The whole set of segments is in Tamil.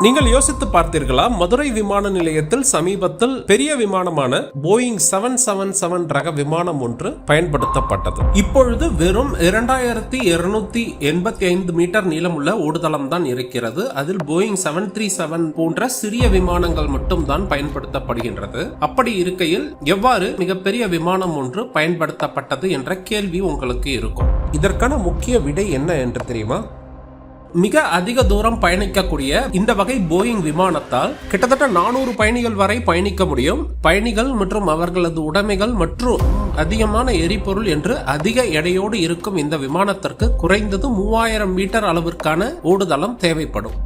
நீங்கள் யோசித்து பார்த்தீர்களா? மதுரை விமான நிலையத்தில் சமீபத்தில் பெரிய விமானமான போயிங் 777 ரக விமானம் ஒன்று பயன்படுத்தப்பட்டது. இப்பொழுது வெறும் 2285 மீட்டர் நீளமுள்ள ஓடுதளம் தான் இருக்கிறது. அதில் போயிங் 737 போன்ற சிறிய விமானங்கள் மட்டும் தான் பயன்படுத்தப்படுகின்றது. அப்படி இருக்கையில் எவ்வாறு மிகப்பெரிய விமானம் ஒன்று பயன்படுத்தப்பட்டது என்ற கேள்வி உங்களுக்கு இருக்கும். இதற்கான முக்கிய விடை என்ன என்று தெரியுமா? மிக அதிக தூரம் பயணிக்கக்கூடிய இந்த வகை போயிங் விமானத்தால் கிட்டத்தட்ட 400 பயணிகள் வரை பயணிக்க முடியும். பயணிகள் மற்றும் அவர்களது உடைமைகள் மற்றும் அதிகமான எரிபொருள் என்று அதிக எடையோடு இருக்கும் இந்த விமானத்திற்கு குறைந்தது 3000 மீட்டர் அளவிற்கான ஓடுதளம் தேவைப்படும்.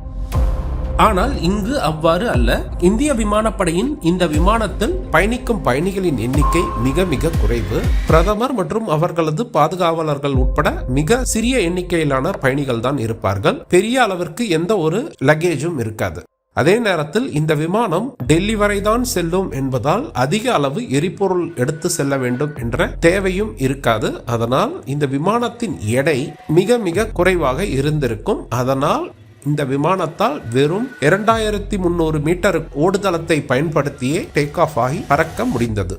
ஆனால் இங்கு அவ்வாறு அல்ல. இந்திய விமானப்படையின் இந்த விமானத்தில் பயணிக்கும் பயணிகளின் எண்ணிக்கை மிக மிக குறைவு. பிரதமர் மற்றும் அவர்களது பாதுகாவலர்கள் உட்பட மிக சிறிய எண்ணிக்கையிலான பயணிகள் தான் இருப்பார்கள். பெரிய அளவிற்கு எந்த ஒரு லக்கேஜும் இருக்காது. அதே நேரத்தில் இந்த விமானம் டெல்லி வரை தான் செல்லும் என்பதால் அதிக அளவு எரிபொருள் எடுத்து செல்ல வேண்டும் என்ற தேவையும் இருக்காது. அதனால் இந்த விமானத்தின் எடை மிக மிக குறைவாக இருந்திருக்கும். அதனால் இந்த விமானத்தால் வெறும் 2300 மீட்டர் ஓடுதளத்தை பயன்படுத்தியே டேக் ஆஃப் ஆகி பறக்க முடிந்தது.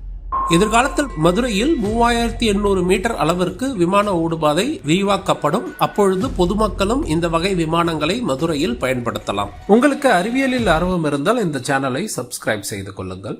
எதிர்காலத்தில் மதுரையில் 3800 மீட்டர் அளவிற்கு விமான ஓடுபாதை விரிவாக்கப்படும். அப்பொழுது பொதுமக்களும் இந்த வகை விமானங்களை மதுரையில் பயன்படுத்தலாம். உங்களுக்கு அறிவியலில் ஆர்வம் இருந்தால் இந்த சேனலை சப்ஸ்கிரைப் செய்து கொள்ளுங்கள்.